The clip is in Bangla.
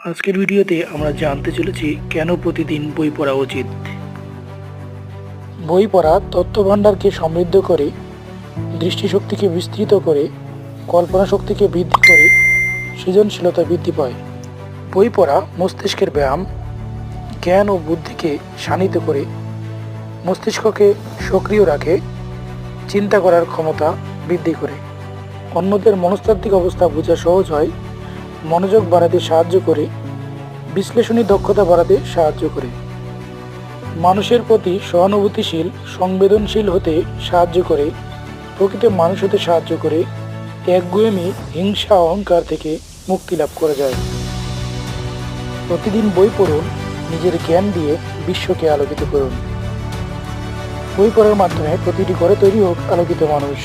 আজকের ভিডিওতে আমরা জানতে চলেছি কেন প্রতিদিন বই পড়া উচিত। বই পড়া তথ্যভাণ্ডারকে সমৃদ্ধ করে, দৃষ্টিশক্তিকে বিস্তৃত করে, কল্পনা শক্তিকে বৃদ্ধি করে, সৃজনশীলতা বৃদ্ধি পায়। বই পড়া মস্তিষ্কের ব্যায়াম, জ্ঞান ও বুদ্ধিকে শানিত করে, মস্তিষ্ককে সক্রিয় রাখে, চিন্তা করার ক্ষমতা বৃদ্ধি করে, অন্যদের মনস্তাত্ত্বিক অবস্থা বোঝা সহজ হয়, মনোযোগ বাড়াতে সাহায্য করে, বিশ্লেষণী দক্ষতা বাড়াতে সাহায্য করে, মানুষের প্রতি সহানুভূতিশীল সংবেদনশীল হতে সাহায্য করে, প্রকৃত মানুষ হতে সাহায্য করে, একগুঁয়েমি হিংসা অহংকার থেকে মুক্তি লাভ করা যায়। প্রতিদিন বই পড়ুন, নিজের জ্ঞান দিয়ে বিশ্বকে আলোকিত করুন। বই পড়ার মাধ্যমে প্রতিটি ঘরে তৈরি হোক আলোকিত মানুষ।